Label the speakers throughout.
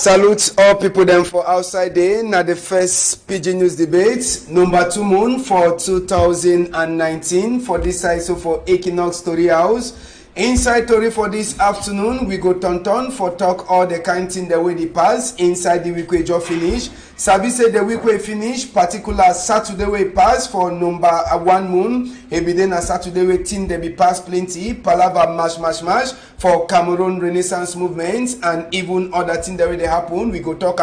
Speaker 1: Salute all people them for outside day. Now the first Pidgin News Debate, number 2 moon for 2019 for this side, so for Equinox Story House. Inside Tori for this afternoon, we go turn for talk all the kind thing the way they pass. Inside the week we just finish. Sabi say the week we finish, particular Saturday we pass for number 1 moon. Every day na Saturday we think they be pass plenty. Palava mash for Cameroon Renaissance movement and even other things that way they happen. We go talk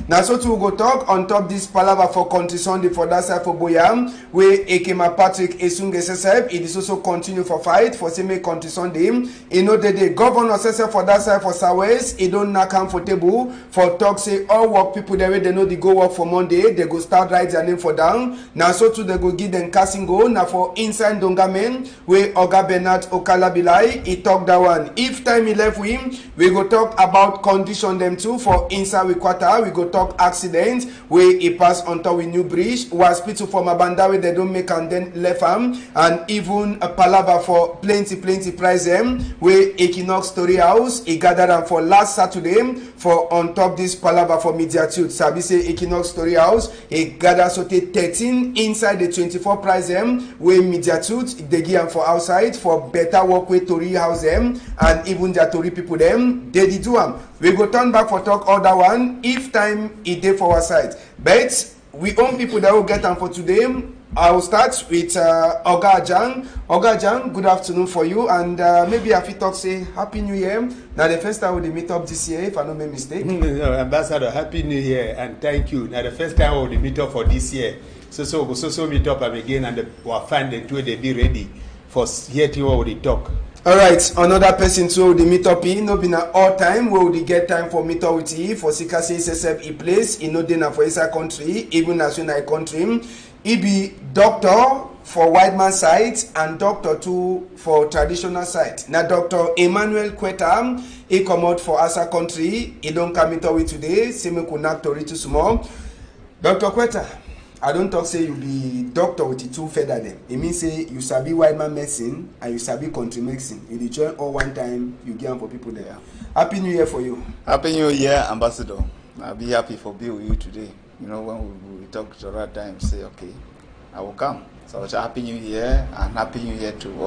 Speaker 1: now so too we go talk on top this palava for country Sunday for that side for Boyam. Where Ekema Patrick Esung SSF. It is also continue for fight for same country Sunday. You know the governor says for that side for Southwest, he don't knock am for table for talk say all work people the way they know they go work for Monday, they go start write their name for down. Now so too they go give them casting go. Now for inside Dongamen, where Oga Bernard Okalabilai, he talk that one. If time he left with him, we go talk about condition them too for inside we quarter. We go talk accident where he pass on top with new bridge. Was people from Abanda where they don't make and then left him, and even a palava for plenty prize them where Equinox Story House he gathered them for last Saturday for on top this palava for Mediatute. Sabi say Equinox Story House he gathered so 13 inside the 24 prize them where Mediatute they give them for outside for better work with Tori house them and even their Tori people them they did do them. We go turn back for talk other one if time it day for our side. But we own people that will get them for today. I will start with Oga Ajang. Oga Ajang, good afternoon for you. And maybe if you talk, say Happy New Year. Now the first time we meet up this year, if I don't make mistake.
Speaker 2: No, Ambassador, Happy New Year and thank you. Now the first time we meet up for this year. So meet up again and we'll find the two they be ready for hearing what we talk.
Speaker 1: All right, another person too the meet up in no be na all time where we get time for meet up with you for Sikasi SSF e place in no dinner for inside country, even national country. He be doctor for white man side and doctor too for traditional side. Now Dr. Emmanuel Kweta, he come out for Asa country. He don't come meet up with today. See me connect to too small. Dr. Kweta, I don't talk say you be doctor with the two feather them. It means say you sabi white man medicine and you sabi country medicine. You dey join all one time, you give them for people there. Happy New Year for you.
Speaker 3: Happy New Year, Ambassador. I'll be happy for being with you today. You know, when we talk to the right time, say, okay, I will come. So it's a Happy New Year and Happy New Year to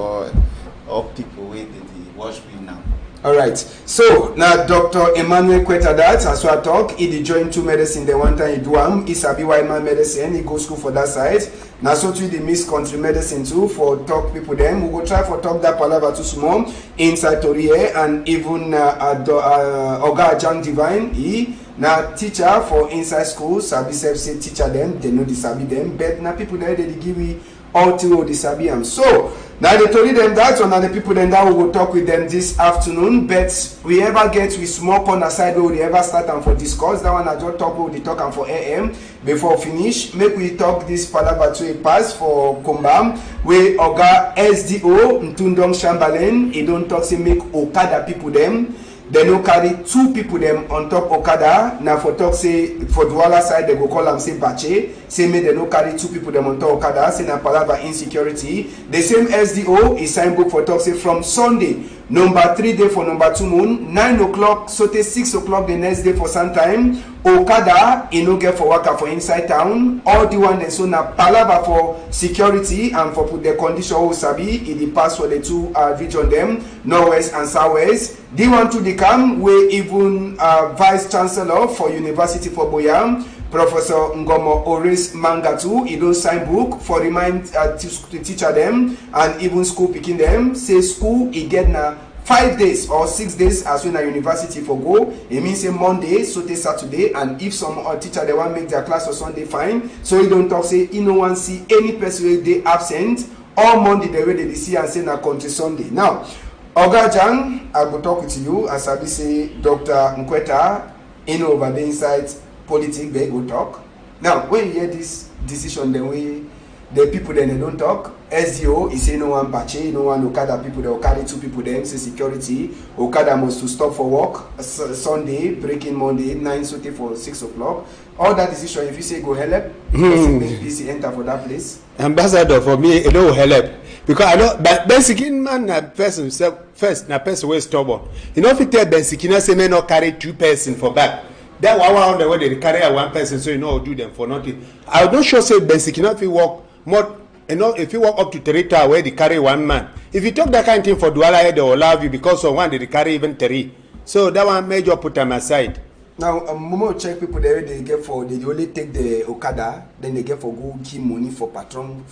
Speaker 3: all people waiting to watch me now.
Speaker 1: All right. So now Dr. Emmanuel Kweta that as I talk, he joined two medicine. The one time he do he sabi white man medicine. He go school for that side. Now so too the miss country medicine too for talk people them. We go try for talk that palava too small inside Tori and even Oga Ajang Divine. He now teacher for inside school. Sabi self say teacher them. They know the sabi them. But now people there they give we all to the sabi them. So now they told them that one and the people then that we will talk with them this afternoon. But we ever get with small corner side where we ever start and for discuss. That one I just talk with the talk and for AM before finish. Make we talk this palava to a pass for Kumbam where Oga SDO Ntundong Shambalen. He don't talk say make Okada people them. They no carry two people them on top Okada. Now for talk say for Douala side they go call them say Bache. Say me they no carry two people them on top Okada. Say na palava insecurity. The same SDO is sign book for talk say from Sunday number 3 day for number 2 moon 9 o'clock so 6 o'clock the next day for some time. Okada he no get for worker for inside town. All the one they so na palava for security and for put the condition who sabi it pass for the two region them northwest and southwest. They want to become where even vice chancellor for university for Boyam, Professor Ngomo Oris Mangatu, he don't sign book for remind to teacher them and even school picking them. Say school he get na 5 days or 6 days as soon as university for go. It means say Monday, Saturday, and if some teacher they want make their class on Sunday, fine. So he don't talk say he no one see any person they absent all Monday the way they see and say na country Sunday. Now Oga Ajang, I will talk with you as I say Dr. Nkweta in over the inside politics they go talk. Now when you hear this decision then we the people then they don't talk. SDO is say no one Bache, no one Okada people they will carry two people them say security. Okada must to stop for work Sunday, breaking Monday, 9 Sunday for 6 o'clock. All that decision if you say go help, PC enter for that place.
Speaker 2: Ambassador for me it don't help. Because I know, but basically, man, na person first, na person way stubborn. You know, if you tell Bensikina say, "Man, not carry two person for back," that one on the way they carry a one person, so you know do them for nothing. I'm not sure say basic enough if you walk more, you know, if you walk up to 3 tower where they carry one man. If you talk that kind of thing for Douala, they will love you because of one they carry even 3. So that one major put them aside.
Speaker 1: Now, Momo check people there they get for they only take the Okada, then they get for go give money for patron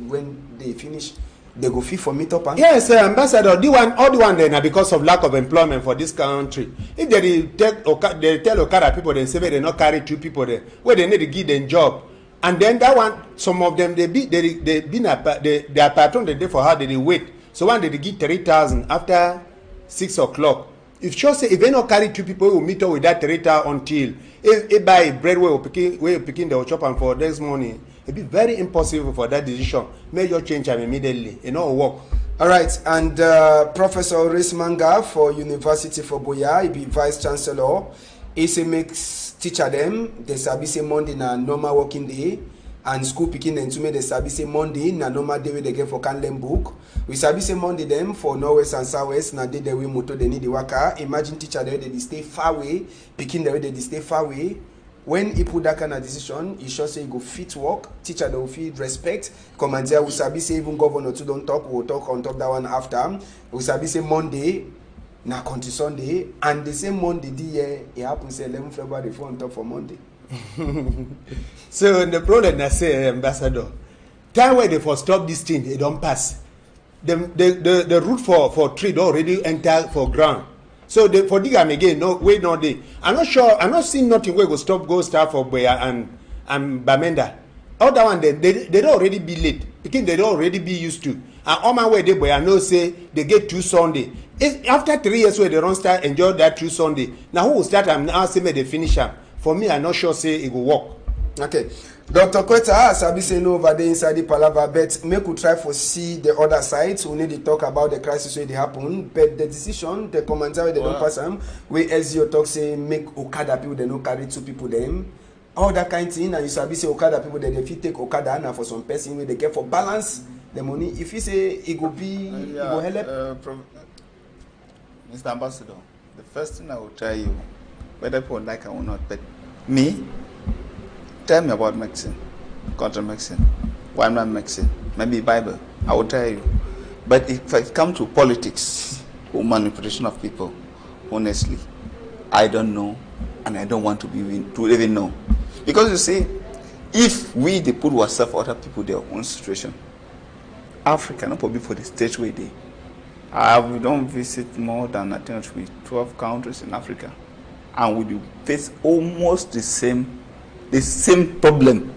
Speaker 1: when they finish. They go fee for meet up. Huh?
Speaker 2: Yes, ambassador. All the one then because of lack of employment for this country. If they tell Okada people they say they not carry 2 people there, where they need to give them job, and then that one some of them their patron they for how they wait. So one they give 3,000 after 6 o'clock. If sure say if they not carry 2 people, we will meet up with that 3,000 until if buy bread where you picking the chop and for next morning. It'd be very impossible for that decision. Major change immediately. It not work.
Speaker 1: All right, and Professor Riz Manga for University for Boya, he be Vice Chancellor. He say makes teacher them. They sabi say Monday na normal working day, and school picking them to me. They sabi say Monday na normal day where they get for can learn book. We sabi say Monday them for Northwest and Southwest na day they we motor they need the worker. Imagine teacher there they stay far away, picking the way they stay far away. When he put that kind of decision, he sure say he go fit work, teacher they will feel respect. Commander we sabi say even governor too don't talk, we'll talk on top that one after. We sabi say Monday, na country Sunday, and the same Monday the year it happens 11 February before on top for Monday.
Speaker 2: So the problem I say, ambassador, time where they for stop this thing, they don't pass. The route for trade already enter for ground. So for digam again, no wait no day. I'm not sure. I'm not seeing nothing where go start for Boya and Bamenda. All that one they don't already be late because they don't already be used to. And all my way they Boya no say they get 2 Sunday. After 3 years where they don't start enjoy that 2 Sunday. Now who will start? I'm now say may they finish them. For me, I'm not sure say it will work.
Speaker 1: Okay. Dr. Kweta, Sabi say no over there inside the palaver, but make we try for see the other side. We need to talk about the crisis where they happen. But the decision, the commentary they don't pass them, where SGO talk say make Okada people they don't carry 2 people them. All that kind of thing, and you Sabi say Okada people they fit take Okada now for some person where they get for balance the money. If you say it go be it go help.
Speaker 3: Mr. Ambassador, the first thing I will tell you, whether people like it or not, but me. Tell me about medicine, country medicine, why I'm not medicine, maybe Bible, I will tell you. But if it comes to politics or manipulation of people, honestly, I don't know, and I don't want to even know. Because you see, if we they put ourselves other people their own situation, Africa not probably for the stage where they. We don't visit more than I think 12 countries in Africa, and we do face almost the same problem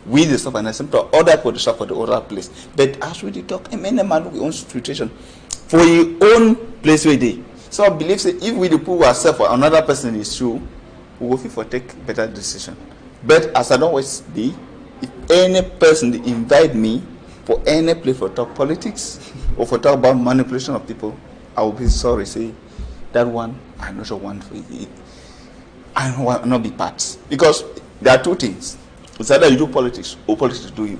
Speaker 3: we the suffer and the same problem other people suffer for the other place. But as we talk, many man we own situation for your own place where they. So I believe that if we put ourselves for another person is true, we will feel for take better decision. But as I don't always be, if any person invite me for any place for talk politics or for talk about manipulation of people, I will be sorry say that one I not sure want for it. I will not be part because there are 2 things. It's either you do politics or politics do you,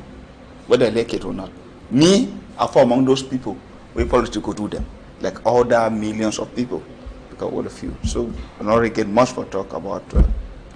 Speaker 3: whether I like it or not. Me, I fall among those people where politics go do them, like other millions of people, because all of you. So I don't really get much for talk about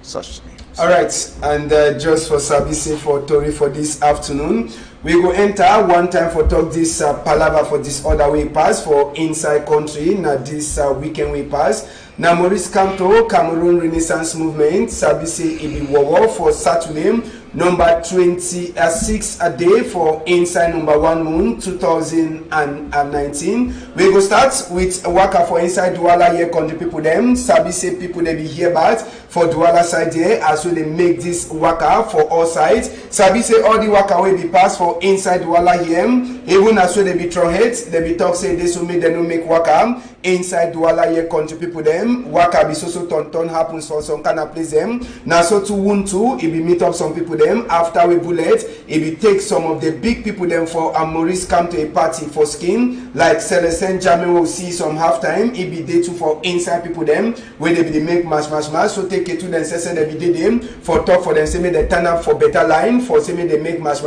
Speaker 3: such things.
Speaker 1: All right, and just for Sabisi for Tori for this afternoon, we go enter one time for talk this palaver for this other way pass for inside country. Now this weekend we pass. Now Maurice Kamto, Cameroon Renaissance Movement, Sabisi Ibi Wawa for Saturday, number 26 a day for inside number 1 moon 2019. We go start with a worker for inside Douala here country people them. Sabisi people they be here but for Douala side here as well they make this worker for all sides. Sabisi all the worker will be passed for inside Douala here. Even as well they be thrown heads, they be talk say this will make they no make worker inside Douala here country people them. Worker be so turn happens for some kind of place them. Now so to wound too, it be meet up some people them after we bullet, it be take some of the big people them for Maurice come to a party for skin like Celestin Jamie will see some halftime, it be day 2 for inside people them where they be make mash. So take Ketu then say they be them for talk for them say me they turn up for better line for say me they make mash.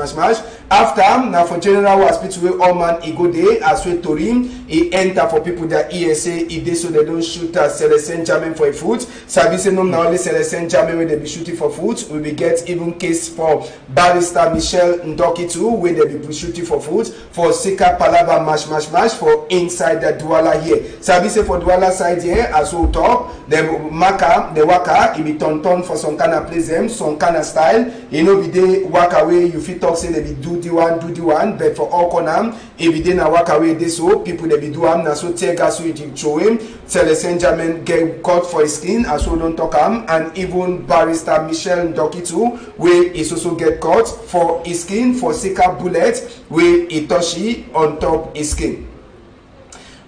Speaker 1: After now for general hospital where all man he go there as well to him he enter for people that ESA if they so they don't shoot Celestin German for a food. Service no now only Celestin German where they be shooting for food. We will get even case for Barrister Michelle Ndoki too where they be shooting for food for Sika Palava mash for inside the Douala here. Service for Douala side here as we talk the waka it be turn for some kind of place them some kind of style. You know we dey walk away you fit talk say they be do the one but for all corner if we dey na walk away this so people they be do am na so tear gas with him show him Celestin German get cut for his skin as well don't talk am and even Barrister Michelle Ndoki too where is also get cut for his skin for Sika bullet where he touch on top his skin.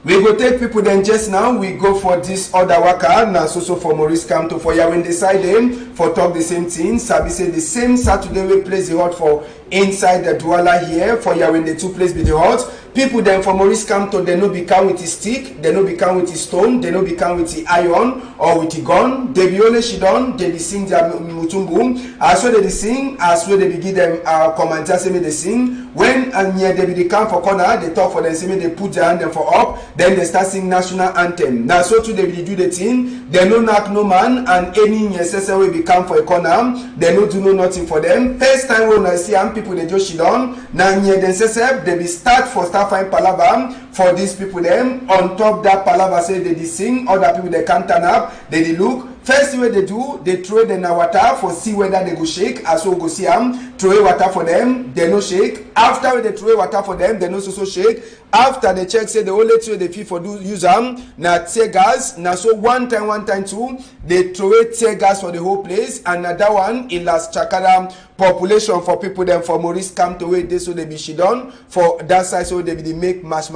Speaker 1: We go take people then just now we go for this other waka now so for Maurice Kamto for ya when they side them for talk the same thing Sabi say the same Saturday we place the hot for inside the Douala here for ya when the two place be the hot people then for Maurice Kamto they no be count with his stick they no be count with his stone they no be count with the iron or with the gun they be only shidon they be sing their mutumbu as well they sing as well they be give them commander say me they sing when and near they be the camp for corner they talk for them say me they put their hand them for up then they start sing national anthem now so too they be do the thing they no knock no man and any necessary we be camp for a corner they no do no nothing for them first time when I see am people they just shit on now near them say they be start find palava for these people them on top that palava say they sing other people they can't turn up they look first way they do they throw the water for see whether they go shake as well go see them throw water for them they no shake after they throw water for them they no so shake after they check say the only two they feel for do use them na tear gas na so one time two they throw tear gas for the whole place and na that one it last chakara population for people them for Maurice Kamto way they so they be shidon for that side so they be make mash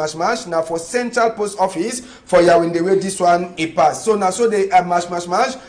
Speaker 1: now for central post office for ya when the way this one it pass so now so they mash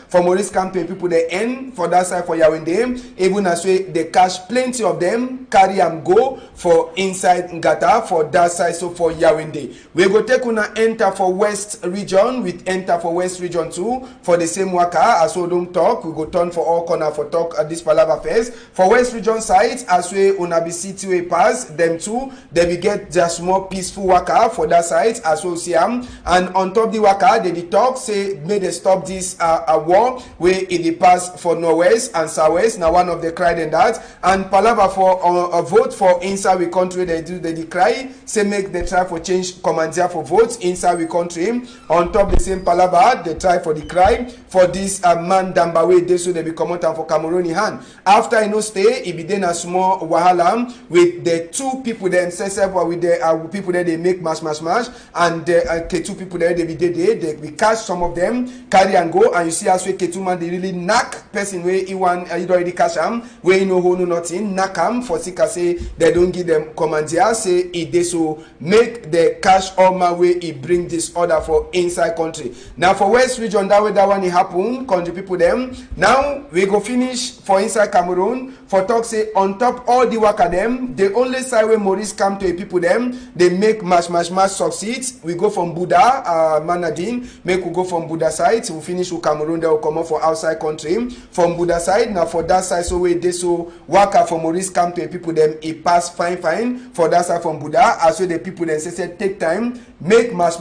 Speaker 1: for Maurice Kamto people they end for that side for ya when they even as way they cash plenty of them carry and go for inside Ngata for that side so for Yawende. We go take una enter for West region with enter for West region too for the same waka as we don't talk we go turn for all corner for talk at this palava first for West region side as we una be city way pass them too they be get just more peaceful waka for that side as we see am and on top the waka they talk say may they stop this war where it pass for northwest and southwest now one of the cry than that and palava for a vote for inside we country they do the cry say make the try for change commander for votes inside we country on top the same palava they try for the cry for this man Dambawe they so they be come out for Cameroon hand after no stay it be then a small wahala with the two people themselves with the people that they make mash and the two people there they be they we catch some of them carry and go and you see as we Ketu man they really knock person where he want you already catch am where you know who no nothing knock am for sika say they don't give them commander say it they so make the cash all my way he bring this order for inside country now for West region that way that one it happen country people them now we go finish for inside Cameroon for talk say on top all the work of them the only side where Maurice come to a people them they make mash succeed we go from Buddha Manadin make we go from Buddha side we finish with Cameroon they will come up for outside country from Buddha side now for that side so we they so worker for Maurice come to a people them it pass fine for that side from Buddha as well the people then say take time make mash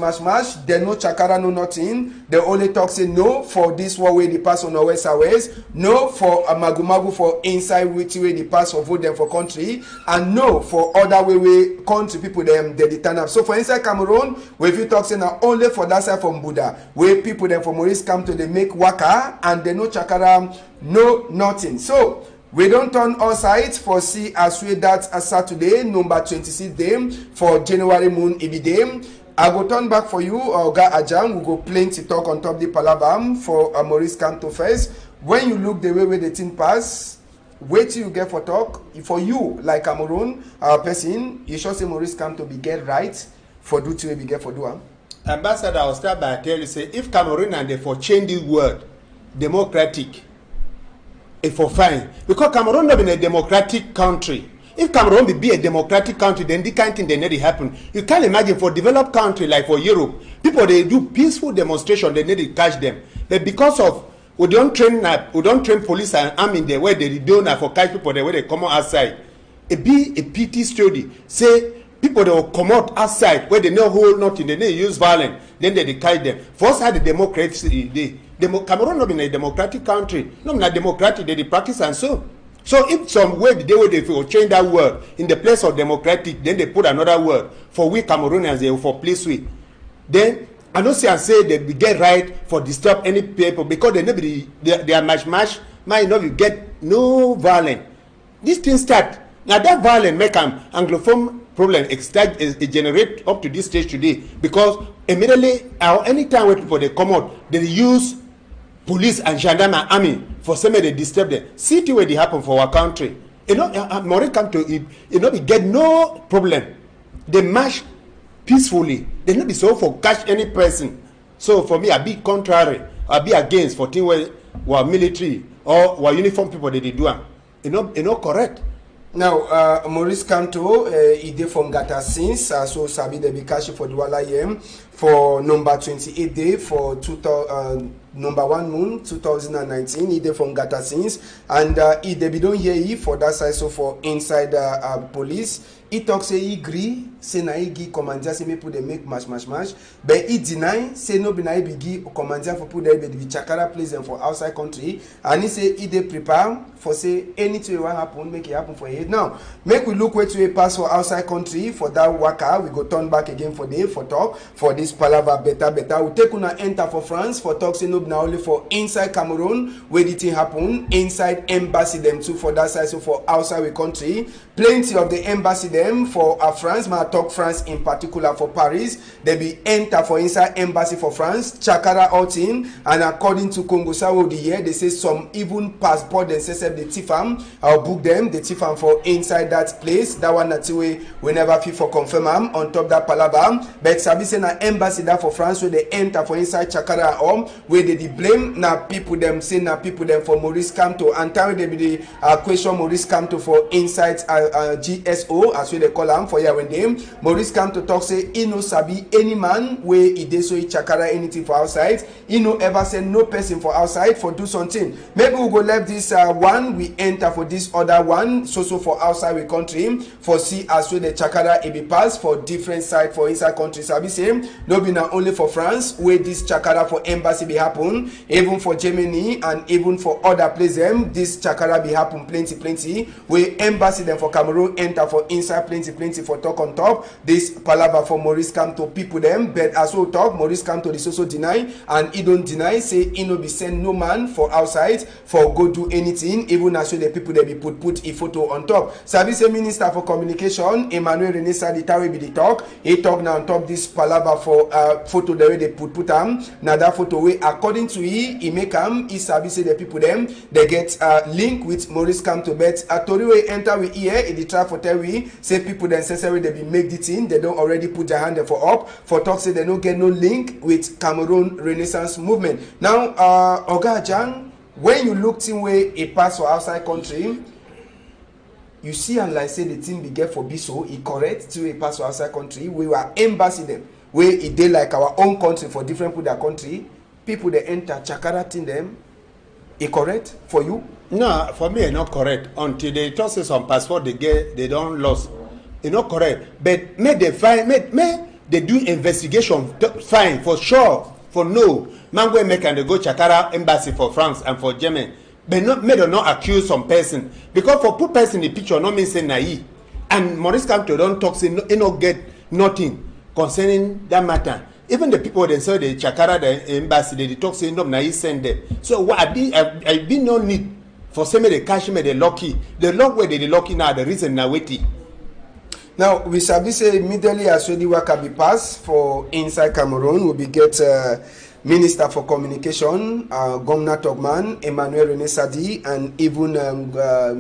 Speaker 1: they no chakara no nothing they only talk say no for this one way they pass on our west no for magu for inside which way they pass for vote them for country and no for other way country people them they turn up so for inside Cameroon we you talk say now only for that side from Buddha where people them for Maurice come to they make waka and they no chakara no nothing so we don't turn all sides for see as we that Saturday number 26 day for January moon every day. I go turn back for you Oga Ajang we go plenty talk on top the palabam for Maurice Kamto first. When you look the way the thing pass wait till you get for talk for you like Cameroon person you should say Maurice Kamto be get right for do to be get for do am.
Speaker 2: Ambassador, I'll start by telling you say if Cameroon and they for change the word democratic it for fine because Cameroon not been a democratic country. If Cameroon be a democratic country, then the kind of thing they need to happen. You can't imagine for developed country like for Europe, people they do peaceful demonstration, they need to catch them. But because of We don't train police and army there where they don't for catch people there where they come outside. It be a PT study. Say people that will come out outside where they no hold nothing, they no use violence, then they catch them. First had the democracy. Cameroon not been a democratic country. No, not democratic. They practice and so. So if some way they will change that word in the place of democratic, then they put another word for we Cameroonians they for place we. Then I don't say and say they get right for disturb any people because they are much might not get no violence. This thing start now that violence make an anglophone problem it generate up to this stage today because immediately or anytime when people they come out they use police and gendarme and army for some they disturb them. See the way they happen for our country. You know, Maureen come to it, you know, we get no problem. They march peacefully. They not be so for catch any person. So for me, I be contrary. I be against for things where military or where uniform people they do. You know correct.
Speaker 1: Now, Maurice Kanto, he did from Gata since, so Sabi de Bikashi for Douala Yem for number 28 day for number 1 moon 2019. He did from Gata since, and he be don't hear he for that side. So for inside police, he talk say he agree, say na he give commander say me put they make match, but he deny say no be na he be give commander for put they be chakara place them for outside country, and he say he dey prepare for say anything will happen make it happen for it. Now make we look where to a pass for outside country for that waka. We go turn back again for day for talk for this palaver better. We take una enter for France for talk say no be na only for inside Cameroon where the thing happen inside embassy them too for that side. So for outside we country plenty of the embassy them for France. Ma talk France in particular for Paris. They be enter for inside embassy for France. Chakara outing, and according to Congo Sawo the year, they say some even passport they say the Tifam. I'll book them the Tifam for inside that place. That one that's way we never feel for confirm on top that palabam. But sabi say na embassy that for France where they enter for inside Chakara home where they blame na people them say na people them for Maurice Kamto and time they be the question Maurice Kamto for inside GSO as we they call him for when them Maurice Kamto talk say he no sabi any man where he dey so he Chakara anything for outside. He no ever send no person for outside for do something. Maybe we go left this one we enter for this other one so for outside we country for see as well the Chakara it be pass for different side for inside country. Sabi say no be not only for France where this Chakara for embassy be happen, even for Germany and even for other places them this Chakara be happen plenty where embassy them for Cameroon enter for inside plenty for talk on top this palaver for Maurice Kamto people them, but as we talk Maurice Kamto is also deny and he don't deny say he no be send no man for outside for go do anything even as well the people they be put a photo on top. Sabi say Minister for Communication Emmanuel Rene Saditawe be the talk. He talk now on top this palaver for photo the way they put am. Now that photo way according to he make am he sabi say the people them they get link with Maurice Kamto, but Tori way enter we here in the try for tell we say people necessary they be make the thing they don't already put their hand there for up for talk say they don't get no link with Cameroon Renaissance movement. Now Oga Jang, when you look in way a pass for outside country, you see and like say the thing be get for Biso, he correct to a pass for outside country. We were embassy them where it dey like our own country for different people their country. People they enter Chakara thing them. It correct for you?
Speaker 2: No, for me, it's not correct. Until they talk say some passport they don't lose. It's not correct. But may they find, may they do investigation, fine, for sure, for no. Man go make and they go Chakara embassy for France and for Germany. But not, may they not accuse some person. Because for put person in the picture, no mean say naive. And Maurice Kamto don't talk, say he no get nothing concerning that matter. Even the people they say the Chakara the embassy, they talk say no, naive send them. So what I be no need for some of the cash me the lucky. The luck where they lucky now, the reason now waiting.
Speaker 1: Now we shall be say immediately as well the work can be passed for inside Cameroon. We be get Minister for Communication, Governor Togman, Emmanuel Rene Sadi, and even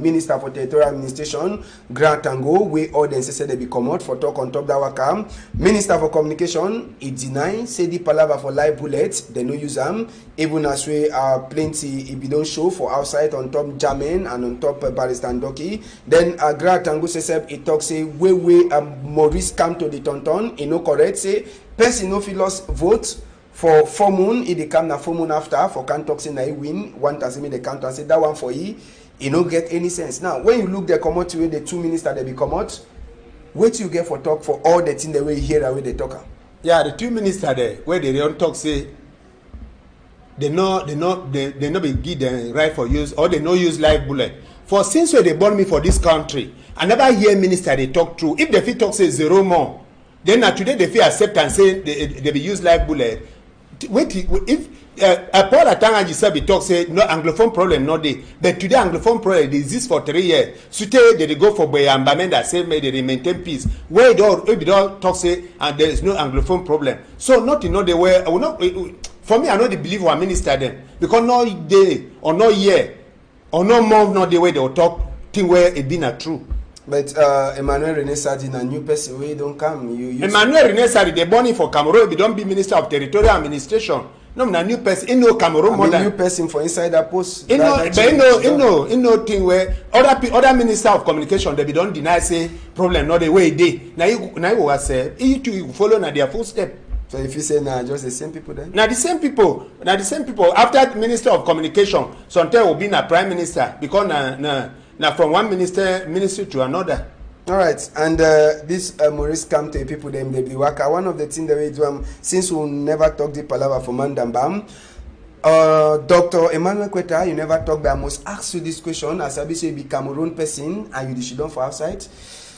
Speaker 1: Minister for Territorial Administration, Grand Tango, we all then say they be come out for talk on top that wakam. Minister for Communication, he deny, say the palaver for live bullets, they no use them. Even as we plenty, if you don't show for outside on top German and on top Barrister Doki. Then Grand Tango says he talk say we Maurice come to the tonton, he no correct say person no feel lost vote For 4 moon, if they come na 4 moon after, for can talk say na he win, 1,000 me they count and say that one for he don't get any sense. Now, when you look the come out to the 2 ministers they be come out, what you get for talk for all the thing the way you hear the way they talk?
Speaker 2: Yeah, the 2 ministers there, where they don't talk say, they no be give them right for use, or they no use live bullet. For since when they born me for this country, I never hear minister they talk through. If the fit talk say 0 more, then today they feel accept and say they be use live bullet. Wait, if Paul Atanga said be talk say no anglophone problem no day, but today anglophone problem they exist for 3 years. So they go for Ambamenda say they maintain peace. Where they all talk say and there is no anglophone problem. So not in no the way I will not. For me, I know they believe one minister them because no day or no year or no month no the way they will talk thing where it been a true.
Speaker 1: But Emmanuel Rene Sadi a new person we don't come.
Speaker 2: Emmanuel Rene Sadi they born for Cameroon. He don't be minister of territorial administration. No, na new person. In no Cameroon more than
Speaker 1: new person for inside that post.
Speaker 2: In no thing where other minister of communication they be don't deny say problem not the way they. Now you was say you too you follow na their footstep.
Speaker 1: So if you say now just the same people then?
Speaker 2: Now the same people. After minister of communication, sometimes will be na prime minister because na from one ministry to another.
Speaker 1: All right, and this Maurice come to people them they be worker. One of the things that we do since we never talk the palaver for Mandambam, Dr. Emmanuel Kweta, you never talk. But I must ask you this question: as I be say, be Cameroon person, and you should done for outside.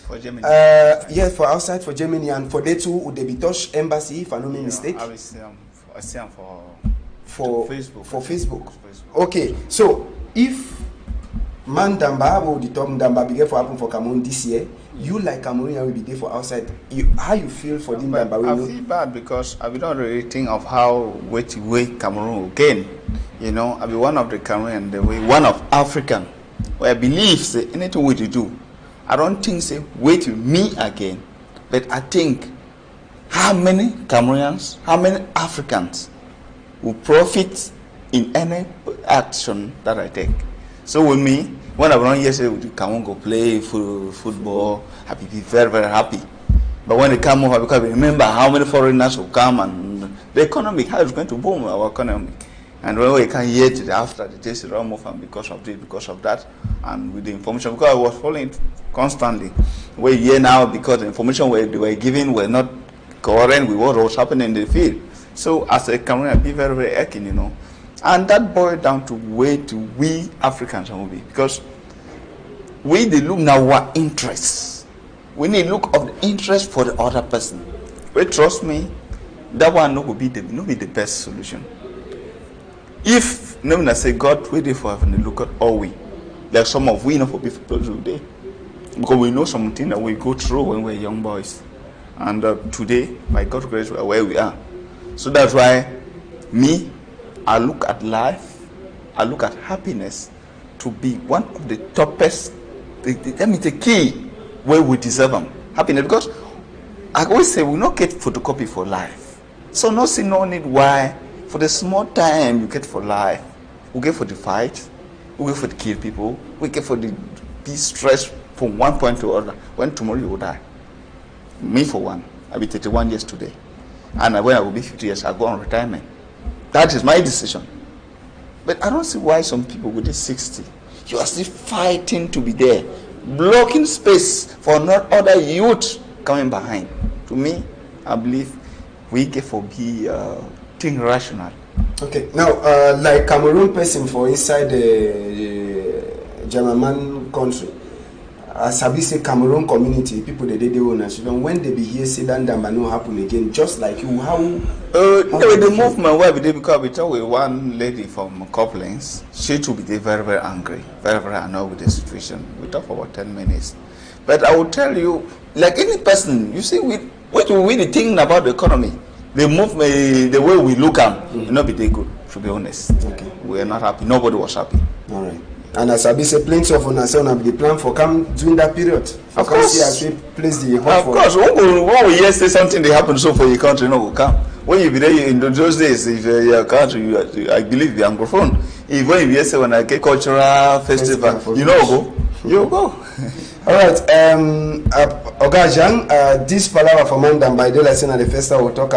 Speaker 3: For Germany.
Speaker 1: Yes, for outside for Germany, and for they too would they be touch embassy if I no make mistake.
Speaker 3: I see them
Speaker 1: for
Speaker 3: Facebook.
Speaker 1: For Facebook. Okay, so if Mandamba will the top Ndamba be for happen for Cameroon this year. You like Cameroonian will be there for outside. How you feel for the Ndamba?
Speaker 3: I feel bad because I will not really think of how which way Cameroon will gain. You know, I be one of the Cameroonian, the way one of African, where I believe say anything we do. I don't think say wait with me again, but I think how many Cameroonians, how many Africans will profit in any action that I take. So with me, when I run yesterday, Cameroon go play football, I be very, very happy. But when they come over, because remember how many foreigners will come and the economy, how it's going to boom our economy. And when we can hear it after the taste run off and because of this, because of that, and with the information, because I was following it constantly. We hear now because the information they were giving were not coherent with what was happening in the field. So as a Cameroonian, I be very, very aching, you know. And that boiled down to where do we Africans will be, because we they look now our interests. We need look of the interest for the other person. But trust me, that one no will be the best solution. If no one say God waiting for having a look at all we, like some of we know for people today, because we know something that we go through when we're young boys, and today by God's grace we are where we are. So that's why me, I look at life, I look at happiness to be one of the toppest. The key where we deserve them happiness, because I always say we not get photocopy for life. So no need why. For the small time you get for life, we get for the fight, we get for the kill people, we get for the be stressed from one point to other. When tomorrow you will die. Me for one, I'll be 31 years today. And when I will be 50 years, I'll go on retirement. That is my decision. But I don't see why some people with the 60, you are still fighting to be there, blocking space for not other youth coming behind. To me, I believe we get for be think rational.
Speaker 1: Okay, now like Cameroon person for inside the German country, as I say Cameroon community, people they own as when they be here, say that but no happen again, just like you. How
Speaker 3: the movement where we did, because we talk with one lady from Couplings, she too be very, very angry, very, very annoyed with the situation. We talk for about 10 minutes. But I will tell you, like any person, you see, what do we really think about the economy? The movement, the way we look at, not be that good, to be honest.
Speaker 1: Okay.
Speaker 3: We are not happy. Nobody was happy.
Speaker 1: All right. And as I be say, plenty of us have the plan for come during that period.
Speaker 3: Of course.
Speaker 1: Place the
Speaker 3: of course. When we hear say something they happen so for your country, no will come. When you be there in those days, if your country, I believe the Anglophone. If when you hear say when I get cultural festival, you know go. You go.
Speaker 1: All right. Oga Jean, this palaver for Mandam by the lesson at the festival will talk.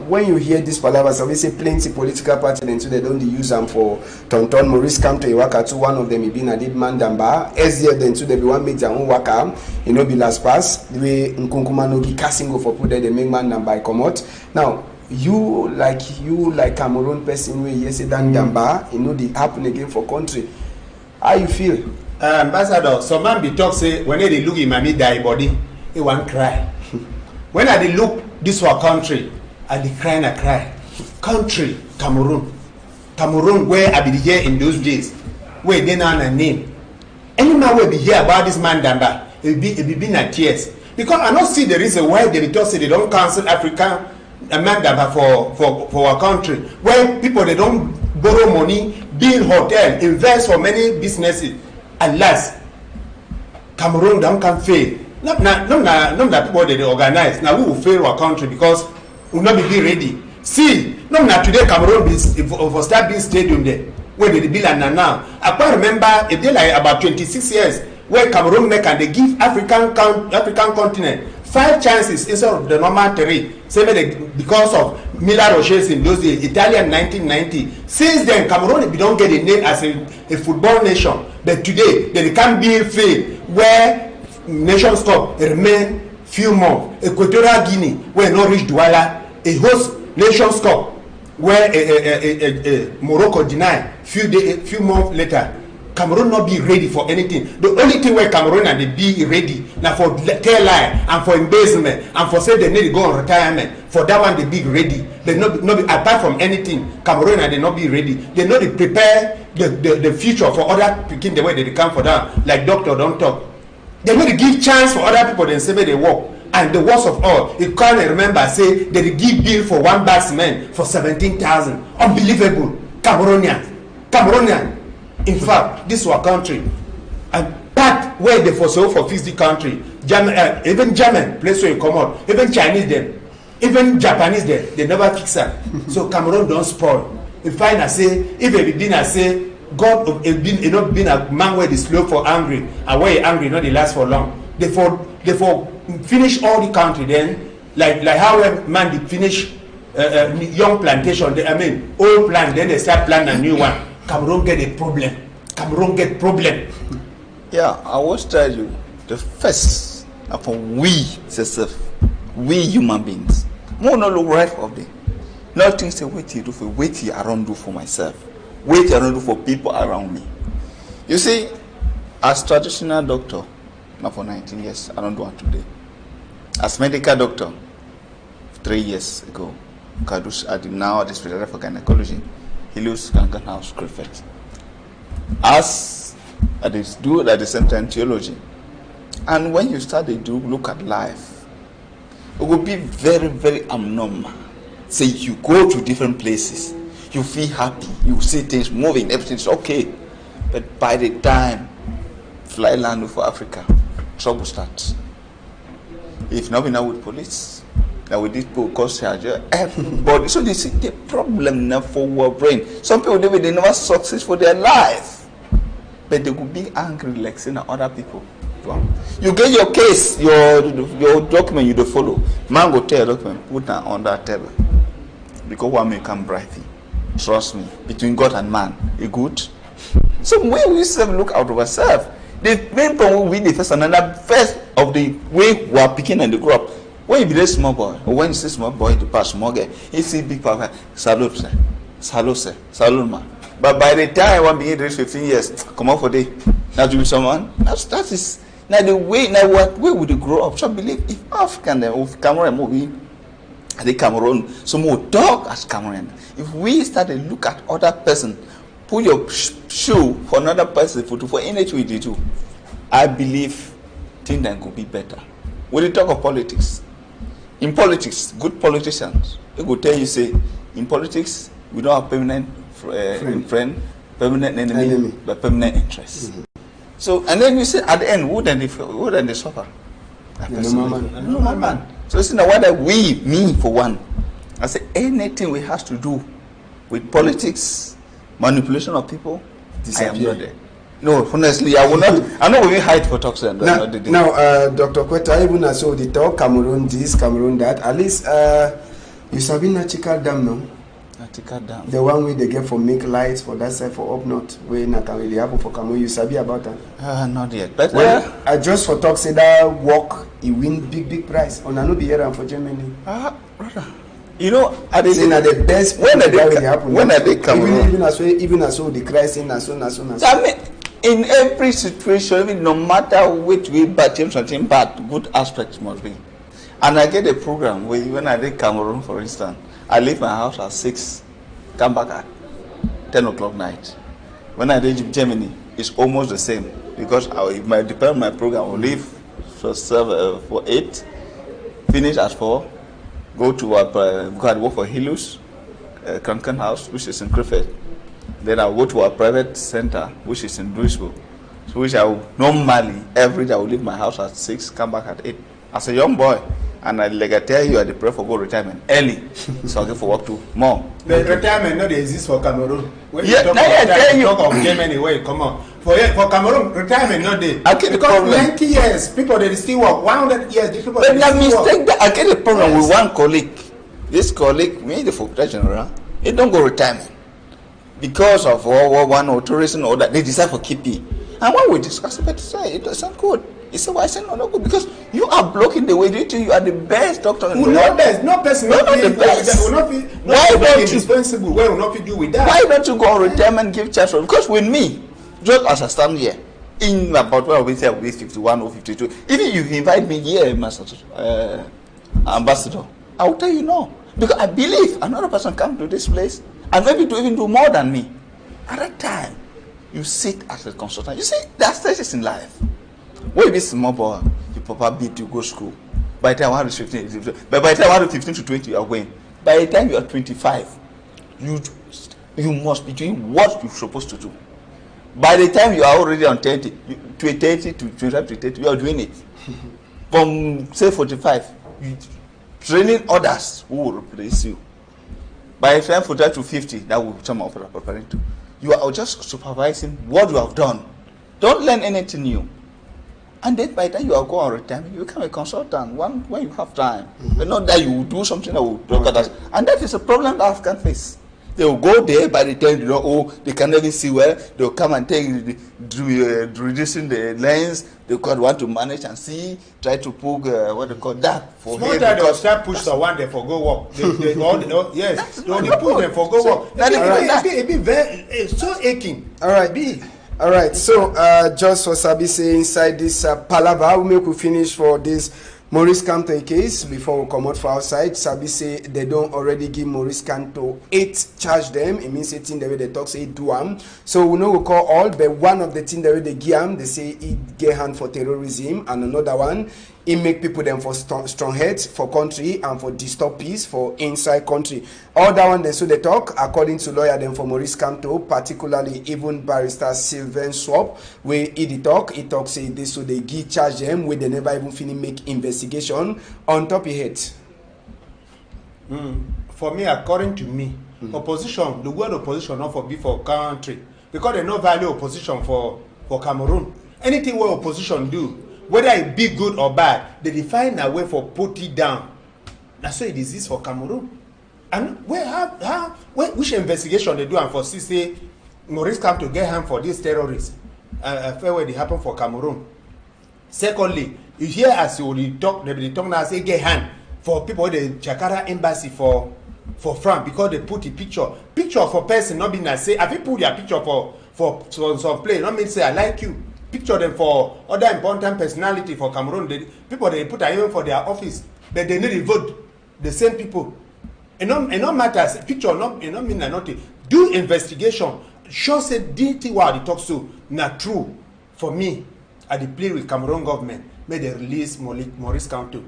Speaker 1: when you hear this palavas, obviously plenty political parties and so they don't use them for Tonton Maurice come to Iwaka, one of them been a did Mandamba, SDF then too they be one make their own waka, you know, be last pass, the way Nkunkumanogi casting go for put there, the make Mandamba come out. Now, you like Cameroon person where you say that Damba, you know, they happen again for country. How you feel?
Speaker 2: Ambassador, some man be talk say when they look in mommy die body, he won't cry. When I dey look this our country, I dey cry and I cry. Country, Cameroon. Cameroon where I be here in those days, where they now a name. Any man will be here about this man Damba, it be in tears. Because I don't see the reason why they talk say they don't cancel African man Damba for our country. Where people they don't borrow money, build hotel, invest for many businesses. Alas, Cameroon don't can fail. Not that people they organize. Now we will fail our country because we will not be ready. See, not that today Cameroon for start being stadium there where they build and now. I can't remember a day like about 26 years where Cameroon make and they give African continent 5 chances instead of the normal 3. Say because of Miller Roches in those days, Italian 1990. Since then, Cameroon don't get a name as a football nation. But today, they can't be fail where Nations Cup remain few months. Equatorial Guinea, where no reach Douala, a host Nations Cup, where Morocco deny few months later. Cameroon not be ready for anything. The only thing where Cameroon and they be ready now for tail line and for embezzlement and for say they need to go on retirement. For that one they be ready. They not be apart from anything. Cameroon and they not be ready. They not prepare the future for other picking the way they come for that. Like doctor don't talk. They need to give chance for other people then say they work. And the worst of all, you can't remember say they give bill for one batsman for 17,000. Unbelievable. Cameroonian. In fact, this is our country. And part where they for fix the country. Even German place where you come out. Even Chinese them. Even Japanese them. They never fix that. So Cameroon don't spoil. If I say, if it been I say, God not been a man where they slow for angry and where angry not they last for long. They for finish all the country then like how a man they finish young plantation. Old plant then they start planting a new one. Cameroon get a problem. Cameroon get problem.
Speaker 3: Yeah, I was tell you the first for we human beings. More no look right for me. Nothing say wait you do for wait you around do for myself. Wait around do for people around me. You see, as traditional doctor, now for 19 years, I don't do it today. As medical doctor, 3 years ago, now the specialist for gynecology. He lives Kankan House, Crefet. As I do at the same time theology. And when you start to look at life, it will be very, very abnormal. Say you go to different places, you feel happy, you see things moving, everything's okay. But by the time fly land for Africa, trouble starts. If not, we now with police. Now with this people cause everybody. So they see the problem now for our brain. Some people they never success for their life, but they could be angry like saying other people. You get your case, your document you don't follow. Man go tell document put that on that table because one may come bright. Trust me, between God and man, it good. So when we self look out of ourselves, the main problem will be the first of the way we are picking and the crop. When you be a small boy, or when you see small boy, the pass small guy, you see big papa, salute sir, salute man. But by the time one begin to reach 15 years, come out for day. Now to be someone, that is now the way. Now what way would you grow up? So I believe if African of Cameroon movie, the Cameroon, some more talk as Cameroon. If we start to look at other person, put your shoe for another person for anything we do, I believe things that could be better. When you talk of politics. In politics, good politicians, they will tell you, say, in politics, we don't have permanent friend, permanent enemy, but permanent interest. Mm-hmm. So, and then you say, at the end, who then they suffer? No man. So, it's not whether me for one. I say, anything we have to do with politics, manipulation of people, I am not there. No, honestly, I will not. I'm not going to hide for talks.
Speaker 1: Now, Dr. Kweta, even as so the talk Cameroon this, Cameroon that. At least You sabi Nachikal Dam now?
Speaker 3: Nachikal Dam.
Speaker 1: The one where they get for make lights for that side for up north, where na can really happen for Cameroon. You sabi about that?
Speaker 3: Not yet. But
Speaker 1: well, I just for talk say that work, he win big prize. On no be here for Germany.
Speaker 3: Brother. You know, I did
Speaker 1: the best
Speaker 3: when I did Cameroon.
Speaker 1: Even as well the crisis and so.
Speaker 3: I mean, in every situation, even no matter which way bad something bad, good aspects must be. And I get a program where when I did Cameroon, for instance, I leave my house at 6, come back at 10 o'clock night. When I did Germany, it's almost the same because it might depend on my program. I will leave for 8, finish at 4. Go to work for Hilus, Kranken House, which is in Krefeld. Then I'll go to our private center, which is in Duisburg. So which I will normally, every day I will leave my house at 6, come back at 8. As a young boy, and I tell you, I pray for go retirement early. So I go for work too more.
Speaker 2: The retirement not exist for Cameroon. When
Speaker 3: yeah,
Speaker 2: you talk of Germany, where you come on. For Cameroon, retirement not there.
Speaker 3: I get the
Speaker 2: because
Speaker 3: problem.
Speaker 2: 90 years, people they still work. 100 years, people
Speaker 3: but
Speaker 2: they still work.
Speaker 3: That I get a problem with one colleague. This colleague, me the Secretary General, he don't go retirement because of one or two reason or that they decide for keeping. And when we discuss it, say it doesn't good. He said, why say no good? Because you are blocking the way. You are the best doctor in the world.
Speaker 2: No person
Speaker 3: not the best.
Speaker 2: Why don't you responsible? Why will not be do with that?
Speaker 3: Why don't you go on retirement give chance? Because with me, just as I stand here, in about where we say I'll be 51 or 52, even you invite me here, Ambassador, I will tell you no. Because I believe another person come to this place and maybe to even do more than me. At that time, you sit as a consultant. You see, there are stages in life. When you be small boy, your papa beat you go school. By the time you are 15, but by the time you are 15 to 20, you are going. By the time you are 25, you must be doing what you're supposed to do. By the time you are already on 30 to 25 to 30, you are doing it. From say 45, you training others who will replace you. By the time 45 to 50, that will come out for preparing to. You are just supervising what you have done. Don't learn anything new. And then by the time you are going on retirement, you become a consultant when you have time. But not that you will do something that will look at us. And that is a problem that African face. They will go there by the time they can never see well. They will come and take reducing the lens. They could want to manage and see, try to put what they call that for
Speaker 2: him. Not that they'll start push the one they for go work. Yes, they push them for go work. It be very so aching.
Speaker 1: All right, All right, so just for Sabi say inside this palaver, we make we finish for this Maurice Kamto case before we come out for outside. Sabi say they don't already give Maurice Kamto 8 charge them. It means 18 the way they talk say do am. So we know we call all, but one of the things the way they give him, they say he get hand for terrorism, and another one he make people them for strong heads for country and for disturb peace for inside country. All that one then so they talk according to lawyer them for Maurice Kamto, particularly even barrister Sylvain Swap, where he talk say this so they give charge them where they never even finish make investigation on top of it.
Speaker 2: For me, according to me, opposition, the word opposition not for be for country because they no value opposition for Cameroon. Anything where opposition do, whether it be good or bad, they define a way for put it down. That's why it is for Cameroon. And which investigation they do and for say Maurice come to get him for this terrorists? Fair way they happen for Cameroon. Secondly, you hear as you talk, they talk now say get hand for people the Jakarta embassy for France because they put the picture for person not being say have you put their picture for some place not mean say I like you. Picture them for other important personality for Cameroon. People they put even for their office, but they need to vote the same people. It no matters. Picture not mean nothing. Do investigation. Show say DT what they talk so not true. For me, I dey play with Cameroon government. May they release Maurice Kamto.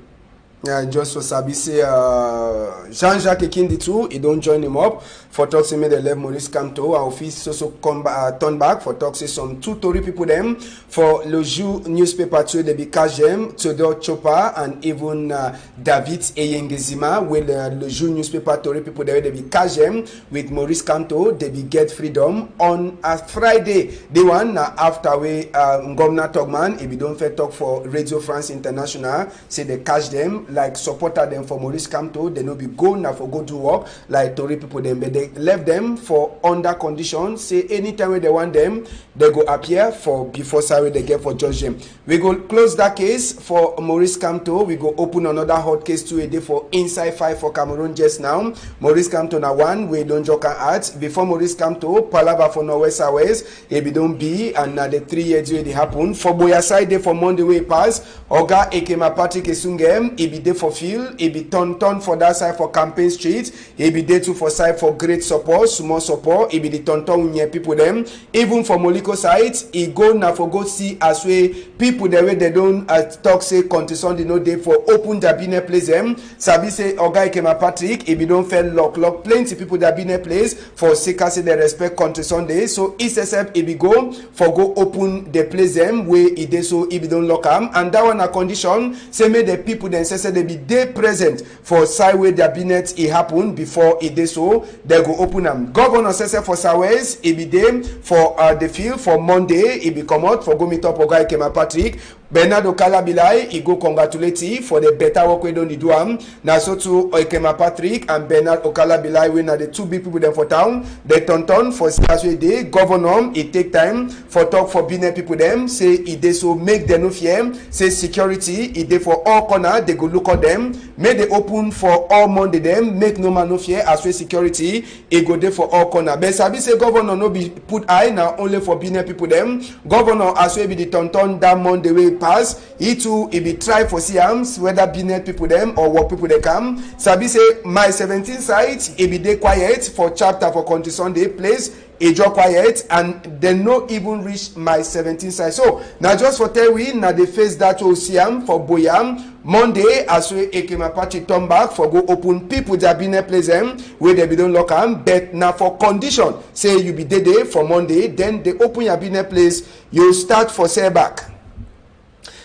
Speaker 1: Yeah, just for Sabi say Jean-Jacques Ekindi too, he don't join him up for talk say me they left Maurice Kamto. Our office also come turn back for talk say some 2 Tory people them for Le Jour newspaper too they be catch them Theodore Chopper and even David Eyengezima with Le Jour newspaper Tory people they be catch them with Maurice Kamto. They be get freedom on a Friday. The one after we Governor Togman if we don't fair talk for Radio France International say they catch them like supporter them for Maurice Kamto. They no be go now for go do work like Tory people them, but they left them for under conditions. Say anytime when they want them, they go appear for before sorry they get for judge them. We go close that case for Maurice Kamto. We go open another hot case to a day for inside fight for Cameroon just now. Maurice Kamto na one we don't joke at before Maurice Kamto palava for Norwest West. It be don't be and now the 3 years where they happen for Boya side day for Monday way pass. Oga Ekema Patrick Esungem. It be day for field. It be turn for that side for Campaign Street. It be day too for side for great support, small support. It be the turn with people them. Even for Moliko side, it go now for go see as way people the way they don't talk say contestant they know they for open the bine place them. Sabi say Oga Ekema Patrick. It be don't fail lock plenty people that bine place for seeker say they respect contestant day. So ESSF it be go for go open the place them where it dey so it be don't lock them and that one a condition say make the people then say they be dey present for side where the binet it happen before it dey so they go open them. Governor say for Sawes it be dey for the field for Monday it be come out for go meet up Oga Ekema Patrick. Bernardo Kalabilai, he go congratulate you for the better work we don't do am. Now so to Ekema Patrick and Bernard Okalabilai we are the two big people there for town. They turn for Saswe Day. Governor, it take time for talk for business people them. Say it they so make them no fear. Say security, it they for all corner. They go look at them. Make they open for all Monday them. Make no man no fear. As well security, it go there for all corner. But Sabi say governor no be put eye now only for business people them. Governor as well be the turn that Monday way pass. He too it be try for CMs whether business people them or work people they come. Sabi say my 17 sites it be dey quiet for chapter for country Sunday place. A job quiet and they no even reach my 17 side. So now just for tell we now they face that OCM for Boyam Monday as we Ekema Patrick turn back for go open people that be in place them where they be don't lock them. But now for condition say you be there for Monday then they open your business place you start for sell back.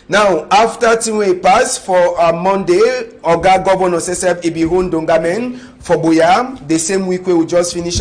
Speaker 1: Now, after Timwe pass for Monday, Oga Governor Sesef Ibihun Dongamen for Boya, the same week we just finish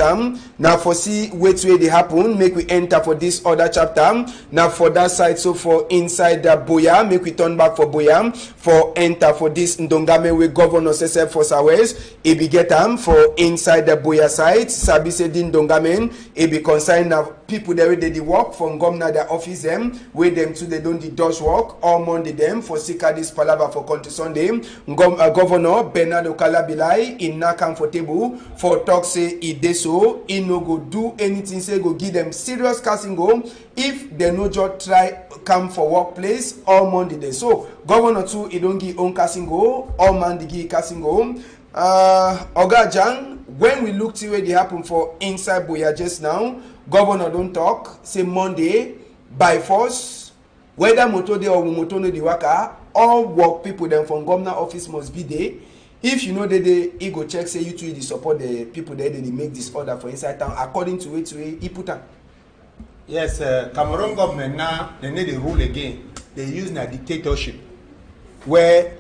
Speaker 1: now for see wait where they happen, make we enter for this other chapter. Now for that side, so for inside the Boya, make we turn back for Boya, for enter for this Ndongamen with Governor Sesef for Sawes, it be get for inside the Boya side, Sabi se din Dongamen, it be consigned now people there where they work from governor their office them, where them too they don't the Dutch work, all Monday them for sika this palava for country Sunday. Governor Bernardo Kalabilai in na comfortable for talk say he dey so he no go do anything say go give them serious casting go if they no just try come for workplace all Monday day. So governor too he don't give own casting go all man dey give casting go. Oga Jan, when we look to where they happen for inside Boya just now, governor don't talk say Monday by force whether motor day or motor no the worker all work people them from governor office must be there. If you know that they go check say you two the support the people there they make this order for inside town according to it he put on.
Speaker 2: Yes, Cameroon government now they need the rule again. They use a dictatorship where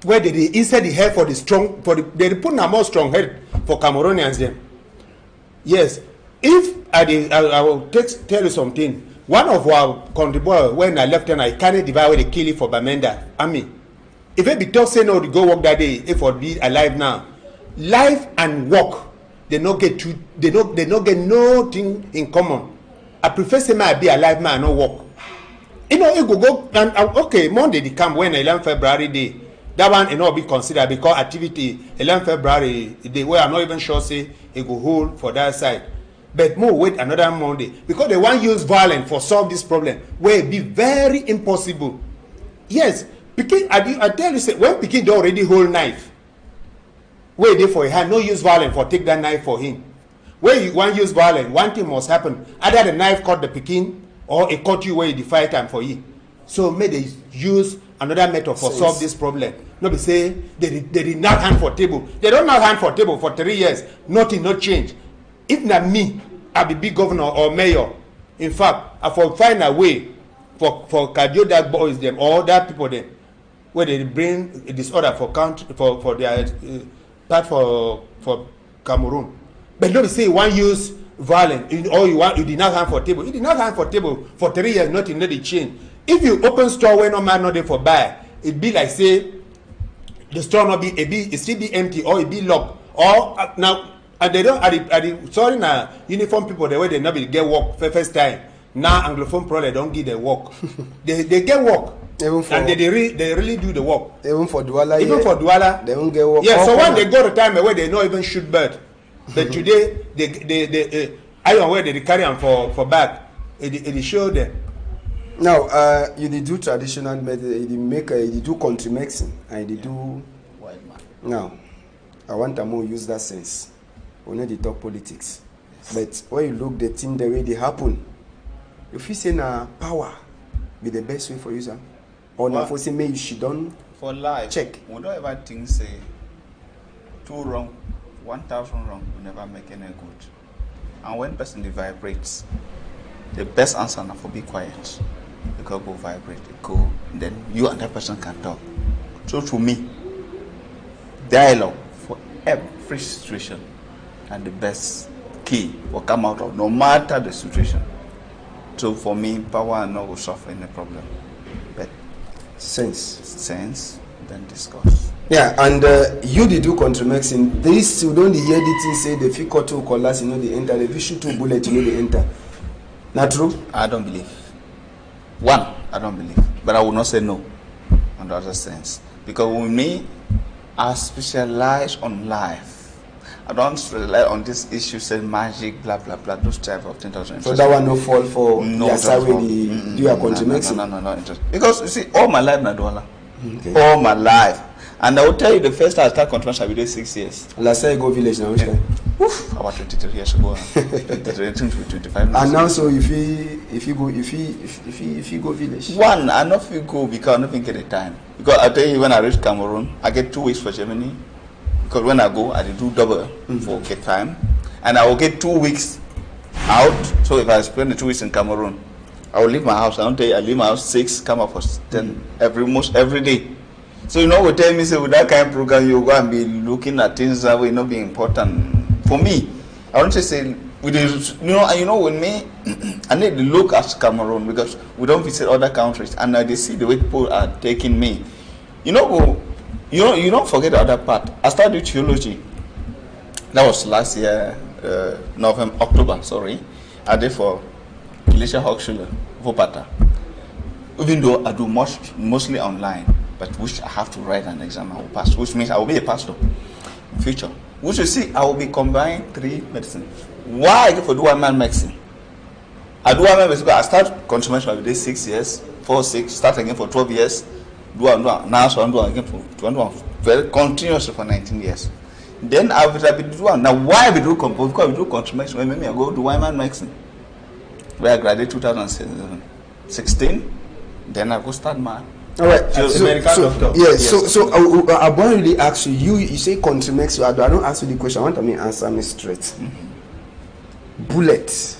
Speaker 2: they instead the head for the strong for the they put a more strong head for Cameroonians them. Yes, if I will tell you something. One of our country boy when I left and I can't divide where they kill it for Bamenda. I mean, if it be talk say no to go work that day, if for be alive now, life and work they not get to they not get nothing in common. I prefer say I be alive man no work. You know it go and okay Monday they come when 11 February day. That one it not be considered because activity 11 February they were I'm not even sure say it go hold for that side. But more wait another Monday because they want use violence for solve this problem where it be very impossible. Yes, Pikin, I tell you say when Pikin don't already hold knife, where they for a hand no use violence for take that knife for him. Where you want use violence, one thing must happen. Either the knife cut the Pikin or it cut you where you defy time for you. So may they use another method for solve this problem. No be say they did not hand for table. They don't not hand for table for 3 years. Nothing no change. If not me, I be big governor or mayor. In fact, I for find a way for cardio that boys them or that people them where they bring disorder for country for their part for Cameroon. But don't say one use violence or you did not hand for table. You did not hand for table for 3 years. Nothing no dey change. If you open store where no man no dey for buy, it be like say the store not be it still be empty or it be locked or now and they don't sorry now uniform people the way they not be get work for first time now anglophone probably don't give the work they get work even for, and they really do the work
Speaker 1: even for Douala
Speaker 2: they
Speaker 1: don't get work.
Speaker 2: Yeah, so when they go to time where they don't even shoot bird but today they iron where they carry them for back it show them.
Speaker 1: Now, you do traditional method, you do country mixing, and you do
Speaker 3: white man.
Speaker 1: Now, I want to more use that sense. We need to talk politics. Yes. But when you look the thing the way they happen, if you say na power be the best way for you, sir, or na for say me you should don't
Speaker 3: for life
Speaker 1: check.
Speaker 3: We don't ever think say 2 wrong, 1,000 wrong will never make any good. And when person vibrates, the best answer na for be quiet. Because go vibrate, go, then you and that person can talk. So to me, dialogue for every situation and the best key will come out of no matter the situation. So for me, power no will solve any problem. But sense, then discuss.
Speaker 1: Yeah, and you do country mixing. This you don't hear the thing say the figure 2 colors, you know they enter, the vision 2 bullet, you know they enter. Not true?
Speaker 3: I don't believe. One, I don't believe, but I will not say no on the other sense. Because with me, I specialize on life. I don't rely on this issue, say magic, blah, blah, blah, those type of things.
Speaker 1: So that one no fall for
Speaker 3: no,
Speaker 1: do your country mixing?
Speaker 3: No. Because you see, all my life, Nadola. Okay. All my life. And I will tell you, the first time I started contribution, I will do 6 years.
Speaker 1: Last time I go village now, which time?
Speaker 3: About 23 years ago. 25
Speaker 1: and now, so if you go village.
Speaker 3: One, I not feel go because I don't think at the time. Because I tell you, when I reach Cameroon, I get 2 weeks for Germany. Because when I go, I do double for get time, and I will get 2 weeks out. So if I spend the 2 weeks in Cameroon, I will leave my house. I don't tell you, I leave my house 6, come up for 10 almost every day. So you know, we tell me say with that kind of program, you go and be looking at things that will not be important. For me, I want to say, with the, you know, with me, I need to look at Cameroon because we don't visit other countries, and they see the way people are taking me. You don't forget the other part. I started theology. That was last year, October. Sorry, I did for Elisha Hochschuler, Vopata. Even though I do mostly online, but which I have to write an exam I will pass, which means I will be a pastor in future. Which you see, I will be combining 3 medicine. Why I go for do one man medicine? I do one man medicine. I start consumption every day 6 years, 4, 6, start again for 12 years. Do now, so I'm doing again for very continuously for 19 years. Then I will do one. Now why we do compose? Because we do consumption. When maybe I go do one man medicine, where I graduated 2016. Then I go start man.
Speaker 1: All right.
Speaker 2: So
Speaker 1: I want to really ask you. You say country makes you. I don't ask you the question. I want to answer me straight. Mm-hmm. Bullet,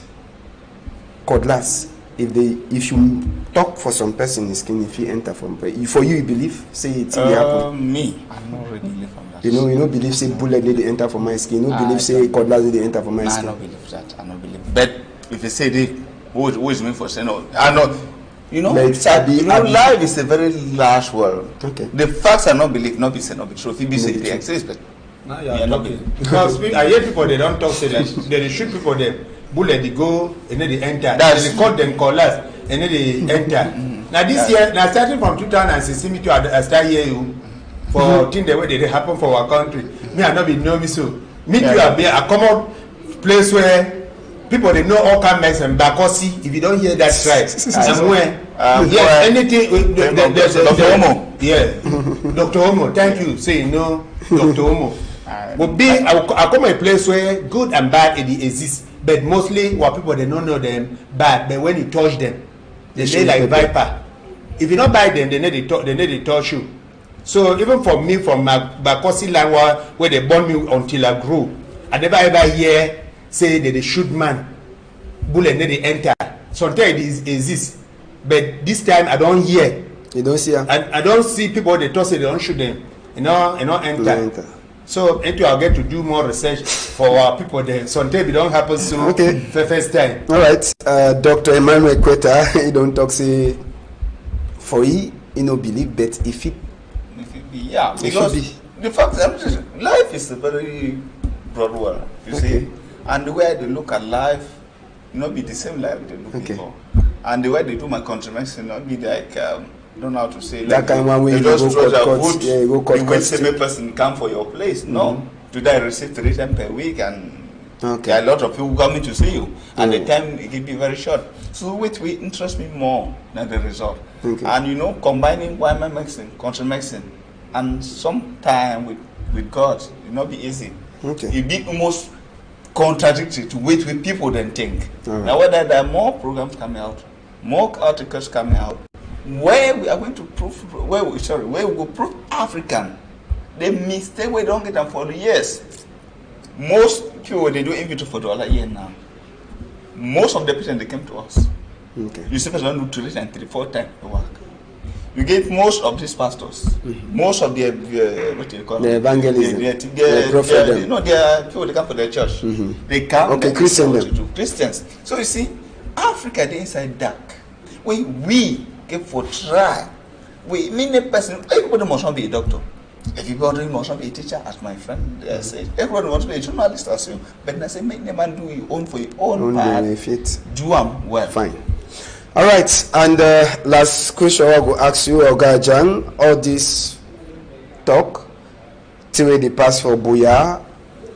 Speaker 1: cutlass. If you talk for some person in skin, if you enter from for you believe say it happen.
Speaker 3: Me, I don't really believe on that.
Speaker 1: You don't believe say bullet need to enter for my skin. You don't believe say cutlass need to enter for my skin.
Speaker 3: I don't believe that. I don't believe. But if you say they, who is me for saying no? I know. You know, life is a very large world. Okay. The facts are not believed, not be said, not be true. If you say they exist, but
Speaker 2: now you are talking. Because I hear people they don't talk, say they shoot people, they bullet, they go and then they enter. They call them callers and then they enter. Now this year, now starting from 2016, me to I start hear you for things the way they happen for our country. Me I not be know me so. Me too are be a common place where people they know all kind of and Bakosi. If you don't hear that right, somewhere. Yes, anything. Dr.
Speaker 1: Homo.
Speaker 2: Yeah, Dr. Homo. Thank you. Say no, Dr. Homo. But be I come a place where good and bad it exists, but mostly what people they don't know them bad. But when you touch them, they say like viper. If you not buy them, they need to touch you. So even for me, from my Bakosi land where they born me until I grew, I never ever hear say that they shoot man, bullet need to enter. Sometimes it exists, but this time I don't hear.
Speaker 1: You don't see them.
Speaker 2: And I don't see people they toss it, they don't shoot them. You know, enter. So I'll get to do more research for our people there. Sometimes it don't happen soon. Okay. For first time.
Speaker 1: All right, Dr. Emmanuel Kweta, he don't talk say for he no believe, but if it
Speaker 3: be, yeah. Because the fact that life is a very broad world, you see. And the way they look at life, not be the same life they look before. And the way they do my contribution, not be like, I don't know how to say,
Speaker 1: that
Speaker 3: like,
Speaker 1: kind of one way you go cut,
Speaker 3: the same person come for your place. No. Today I receive 3 times per week, and there are a lot of people coming to see you. And the time it can be very short. So which will interest me more than the result. And you know, combining YMI medicine, country medicine, and some time with God, it not be easy. It be almost contradictory to which way people then think. Now whether there are more programs coming out, more articles coming out, where we are going to prove, where we will prove African, the mistake we don't get them for the years. Most people, they do in vitro for $1 a year now. Most of the patients, they came to us. You see, person do 2 and 3, 4 times the work. You get most of these pastors, most of the what do you call
Speaker 1: the evangelism,
Speaker 3: the prophet, you know, they are people, they come for their church. They come, Christians. So you see, Africa, they inside dark. When we get for try, we mean a person. Everybody must not be a doctor. Everybody must not be a teacher, as my friend said. Everybody must be a journalist as you. But I say, make the man do your own for your own benefit. Do them well.
Speaker 1: Fine. All right, and last question I will ask you, Oga Jan, all this talk, till they pass for Buya,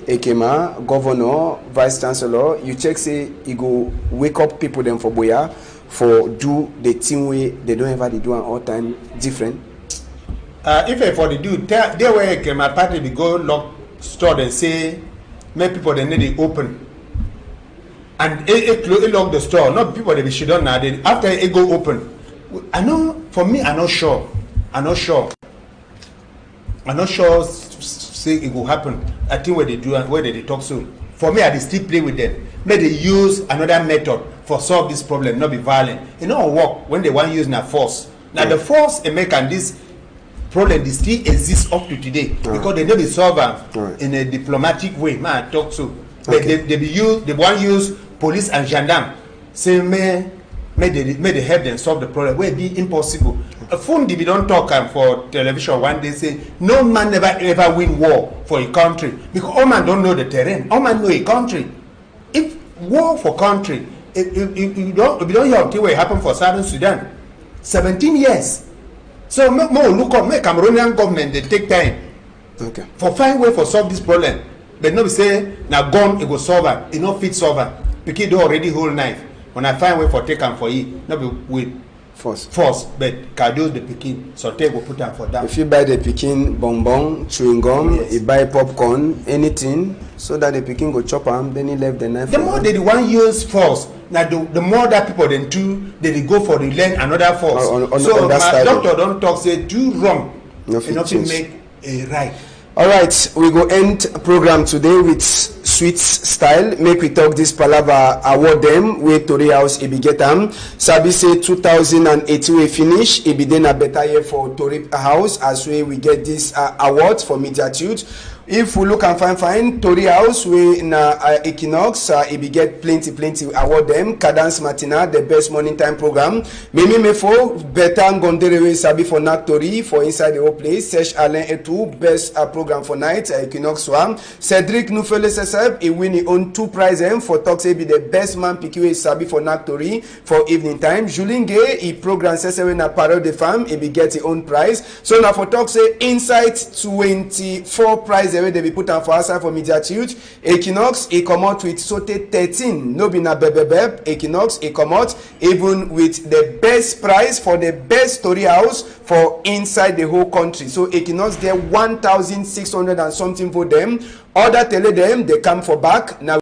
Speaker 1: Ekema, governor, vice chancellor, you check say you go wake up people them for Buya for do the team way they don't ever do an all time different.
Speaker 2: If for the do, they were my party they go lock store and say, make people they need it open. And it lock the store. Not people that we should not now. After it go open, I know. For me, I'm not sure. Say it will happen. I think where they do and where they talk soon. For me, I still play with them. May they use another method for solve this problem, not be violent. It not work when they want to use na force. Now the force they make and this problem they still exists up to today because they never solve them in a diplomatic way. Man, I talk so. They want use police and gendarme. Say may they help them solve the problem. Where it be impossible. A phone we don't talk for television one day say no man never ever win war for a country because all man don't know the terrain. All man know a country. If war for country, if you don't hear what happened for Southern Sudan, 17 years. So more look up, make Cameroonian government they take time for find way for solve this problem. But nobody say now gun it go solve it. It not fit solve it. Because they already hold knife. When I find way for take them for it, not be with force. But Kado the Pekin, so they will put them for that.
Speaker 1: If you buy the Pekin bonbon, chewing gum, you buy popcorn, anything, so that the Pekin go chop them, then he left the knife.
Speaker 2: The more they want use force, now the more that people then do, they go for the learn another force. So my doctor don't talk say do wrong, nothing make a right.
Speaker 1: All right, we go end program today with sweet style. Make we talk this palava award them way Tori House it be get them. Sabi say 2018 we finish. It be then a better year for Tori House as we get this award for mediatude. If we look and find Tori House we in Equinox it be get plenty award them. Cadence Matina the best morning time program. Mimi Mefo better Gondere Sabi for Nat Tori for inside the whole place. Sesh Alain Etou best program for night Equinox one. Cedric Nufele Seseb he win his own 2 prizes for talk say be the best man PQA Sabi for Nat Tori for evening time. Julien Gay he program Sesebe na Parole de Femme he be get his own prize. So now for talk say inside 24 prizes they be put on for outside for mediatude. Equinox he come out with sote 13 no be na bebebeb. Equinox he come out even with the best prize for the best Story House for inside the whole country. So Equinox there 1,600 and something for them. Other tell them they come for back now.